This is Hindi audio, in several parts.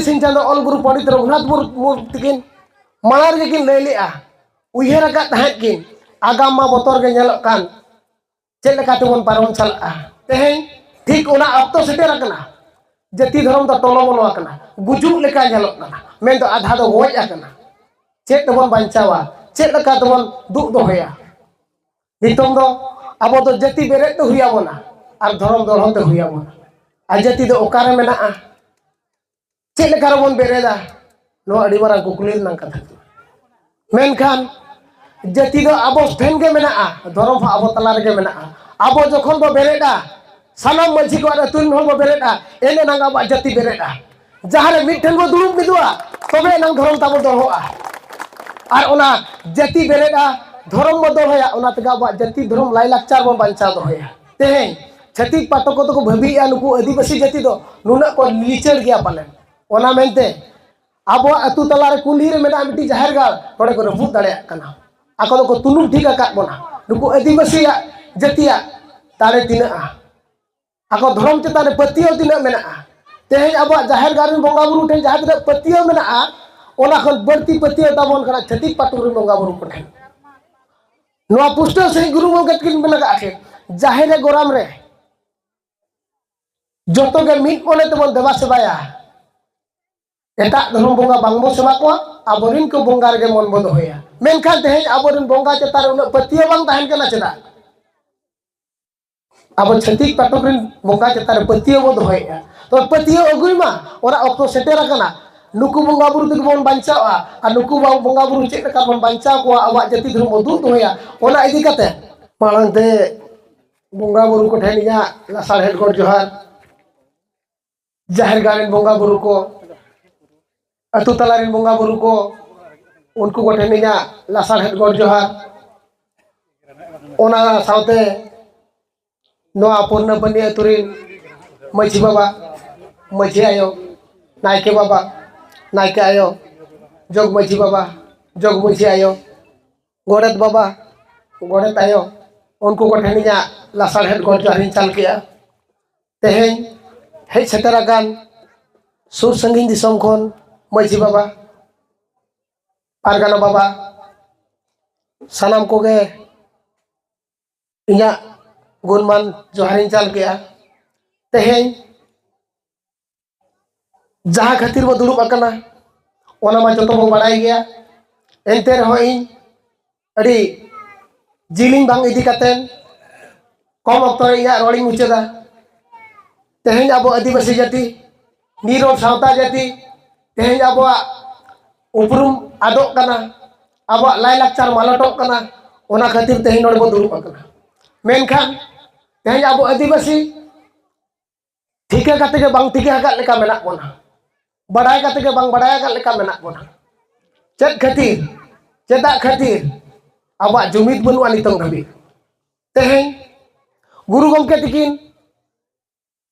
सिंह चांदो ऑल गुरु पंडित रघुनाथ मुर्मू तकिन मालार के किन लय लेआ उयहर आकाद तहां किन आगाम मा बतर के नेलोग कान चेक लेका तेबन पारम चलआ तेहें ठीक ओना अक्तो सेटेर आकना जाति धर्म दा टोलोमोलो आकना गुजुग लेका नेलोग काना मेन दो आधा दो गोज आकना चेक तेबन बांचावा चेक लेका तेबन दुग दोहया नितों दो आबो दो जाति बेरेद दो हुया बोना और धर्म दो दो हुया बोना आ जाति दो ओकारे मेनाआ चेक लेका रबन बेरेदा नो अडी मारां कुकुली नां कथा मेनखान जाति दो आबो ठेन के मेनाआ धर्म आबो तला रे मेनाआ आबो जखन बो बेरेदा सानाम मानसि को आरो तुन हल बो बेरेदा एने नांगा आबो जाति बेरेदा जहारे मिठन बो दुरुब मिदुआ तबे नां धर्म ताबो दोहआ और ओना जाति बेरेदा धर्म बो दोहया ओना तगा आबो जाति धर्म लाई लाकचार बो बांचा दोहया तेहें छतिक पाटक को तो भाबिया नुकु आदिवासी जाति दो नुना को लिचर गया पाले ओना मेनते आबो अतु तला रे कुली रे मेना मिटी जाहिर गाल तोड़े को रफुत दाड़े कना आको दो को तुनुम ठीक आकाद बोना नुकु आदिवासी जातिया तारे तिनाआ आको धर्म चेता रे पतियो तिना मेनाआ तेहें आबो जाहिर गाल रे बंगा बुरु ठेन जहां तिना पतियो मेनाआ ओना खन बर्ती पतियो ताबोन कना छतिक पाटक रे बंगा बुरु को ठेन नोआ पुष्टो से गुरु गंगा किन मेना आखे जाहिर गोराम रे जोतो के मिट मोने तबन देवा सेवाया एटा धर्म बंगा बांगबो सेवा को आबोरिन को बंगा रे मन बंद होया मेनखान तेहें आबोरिन बंगा चेता रे उन पतियो बांग ताहेन कना चेदा आबो छतिक पाटक रिन बंगा चेता रे पतियो बंद होया तो पतियो अगुई मा ओरा ऑक्टो सेटेर कना नुकु बंगा बुरु तक बन बांचावा आ नुकु बंगा बुरु चेक लेका बन बांचाव को आवा जाति धर्म उदुग होया ओना इदी कते माळंते बंगा बुरु को ठेनिया लासार हेड गोड जोहार जाहिर गारिन बंगा बुरु को अतु तलारिन बंगा बुरु को उनको को ठेनिया लासार हेड गोड जोहार ओना साउते नोआ पूर्ण बनी अतुरिन मछी बाबा मछी आयो नायके बाबा नायके आयो जोग मछी बाबा जोग मछी आयो गोड़ेत बाबा गोड़ेत आयो उनको को ठेनिया लासार हेड गोड जोहारिन चाल किया तेहें हेज सेटराकान सुर संगीन दिसोम खन मछी बाबा पारगाना बाबा सानाम को गे इया गुणमान जोहारिन चाल किया तेहें जहाँ खातिर बो दुड़ुब आकना ओना मा जतो बो बाड़ाय गया एनते रहो इन अड़ी जिलिंग बांग इदी कातेन कम अक्तो इया रोडिंग मुचेदा तेहें आबो आदिवासी जाति नीरोड सावता जाति तेहें आबो उपरुम आदोग कना आबो लाई लाकचार मालटोग कना ओना खातिर तेहें नोड बो दुड़ुब आकना मेनखान तेहें आबो आदिवासी ठीका काते के बांग ठीका आकाद लेका मेना बोना बड़ाय काते के बांग बड़ाय आकाद लेका मेना बोना चेद खातिर चेदा खातिर आबो जुमिद बनुआ नितोंग धाबि तेहें गुरु गंके तकिन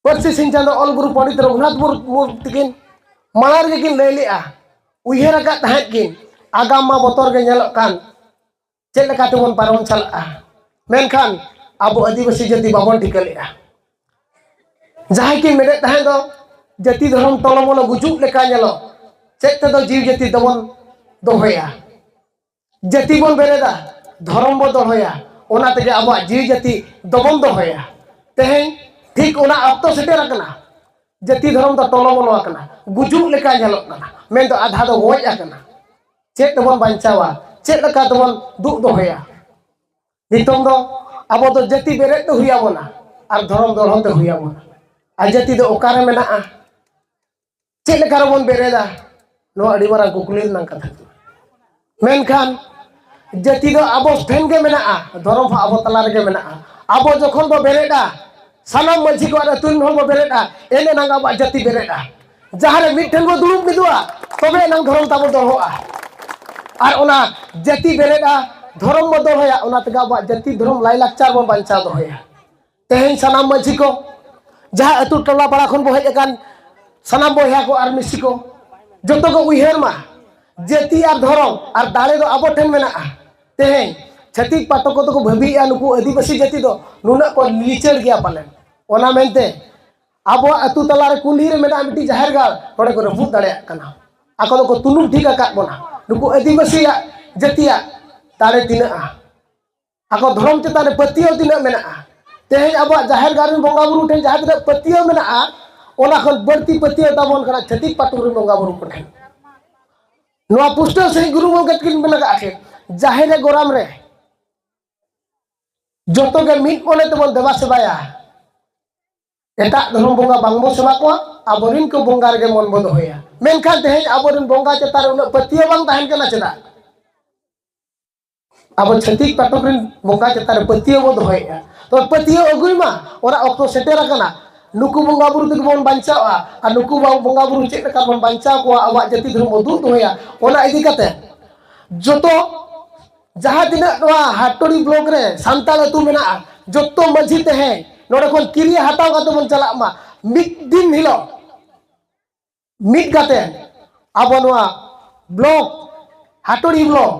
परसी सिंह चांदो ऑल गुरु पंडित रघुनाथ मुर्मू तकिन मालार के किन लय लेआ उयहर आकाद तहां किन आगाम मा बतर के नेलोग कान चेक लेका तेबन पारम चलआ मेनखान आबो आदिवासी जाति बाबन ठिका लेआ जहां कि मेरे तहां दो जाति धर्म टोलोमोलो गुजुग लेका नेलो चेक ते दो जीव जाति दबन दोहया जाति बन बेरेदा धर्म बो दोहया ओना तेगे आबो जीव जाति दबन दोहया तेहें ठीक ओना अक्तो सेटेर आकना जाति धर्म दा टोलोमोलो आकना गुजुग लेका नेलोग कना मेन दो आधा दो गोज आकना चेक तेबन बांचावा चेक लेका तेबन दुग दोहया नितों दो आबो दो जाति बेरेद दो हुया बोना और धर्म दो दो हुया बोना आ जाति दो ओकारे मेनाआ चेक लेका रबन बेरेदा नो अडी मारां कुकुली नां कथा मेनखान जाति दो आबो ठेन के मेनाआ धर्म आबो तला रे मेनाआ आबो जखन बो बेरेदा सानाम मानसि को आरो तुन हल बो बेरेदा एने नांगा आबो जाति बेरेदा जहारे मिठन बो दुरुब मिदुआ तबे नां धर्म ताबो दोहआ और ओना जाति बेरेदा धर्म बो दोहया ओना तगा आबो जाति धर्म लाई लाकचार बो बांचा दोहया तेहें सानाम मानसि को जहाँ अतु टोला पाड़ा खन बो हेज आकान सानाम बयहा को और मिसि को जतो को उयहर मा जाति और धर्म और दाड़े दो आबो ठेन मेनाआ तेहें छतिक पाटक को भाबिया नुकु आदिवासी जाति दो नुना को लिचर गया पाले ओना मेनते Abo atu talare kulir mena miti jahir gal node ko rebut dare kana ako ko tunum ঠিক akat bona nuku adivasi ya jatia tare tina ako dhorom cetane patio tina mena teheng abo jahir gal bonga buru ten jahat patio mena ona khon barti patio tabon kana chatik patur bonga buru koten noa pusto sei guru gongke kin mena ake jahir goram re joto ge mit mone tebon deba sebaya etak dhorom bonga bangbo seba ko aborin ko bonga rege mon bodo hoya menkan teheng aborin bonga cetare una patio bang tahen kana ceda abo chatik patokrin bonga cetare patio bodo hoya to patio agui ma ora okto setera kana nuku bonga buru tu bon bancawa ar nuku bonga buru cek ka bon banca ko awak jati dhorom bodu to hoya ona idi kate joto jaha tina noa hatori blog re santal atu mena joto majhi teheng नोड़े को किरिया हटाओ का तो मन चला मा मिड दिन हिलो मिड गाते अब नोआ ब्लॉक हाटोरी ब्लॉक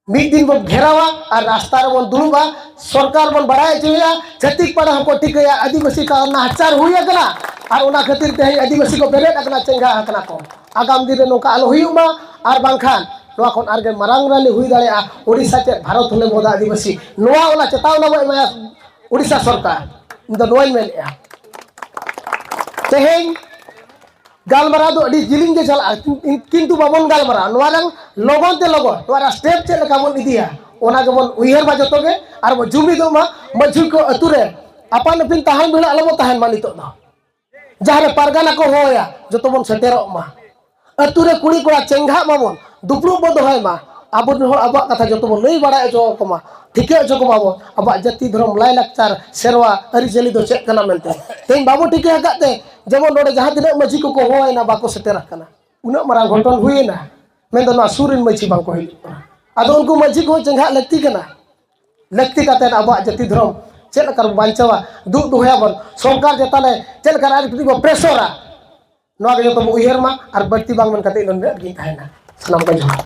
मिड दिन बन घेरावा और रास्ता रे बन दुलुबा सरकार बन बढ़ाए चुया छत्तीस पड़ा हमको टिकया आदिवासी का नाचार हुई कना और उना खातिर ते आदिवासी को बेलेट अकना चेंगा अकना को आगाम दिन नोका आलो हुयुमा और बांखान नोआ कोन आरगे मारांग राली हुई दाड़ेया ओडिसा चे भारत होले मोदा आदिवासी नोआ ओला चेतावना बो एमाया उड़ीसा सरकार इंदा नोई मेले तेहें गालमरा दो अडी जिलिंग के चला किंतु बाबन गालमरा नोआरंग लोगन ते लोगन नोआरा स्टेप चे लका बन इदिया ओना के बन उयहर बा जतो के आर बो जुमी दो मा मजु को अतुरे अपन पिन ताहन बेला अलबो ताहन मानितो दो जहारे पारगाना को होया जतो बन सेटेरो मा अतुरे कुड़ी कोड़ा चेंगा माबन दुपरू बो दोहाय मा आबन हो आबा कथा जतो बन लई बड़ा जो को मा ठीक है जो को बाबो अब जाति धर्म लाई लाचार सेरवा अरिजली दो चेक कना मेनते तेन बाबो ठीक है हकाते जेमन नोडे जहां तिना मजी को होयना बाको सेटेरा कना उना मारा घटन हुयना मेन दो ना सुरिन मजी बांको हिल आदो उनको मजी को चंगा लगती कना लगती काते अब जाति धर्म चेक कर बांचावा दु दोया बन सरकार जताले चेक कर आदि को प्रेसरा नोआ के जो तो उयहर मा और बत्ती बांग मन काते नन गिन थायना सलाम का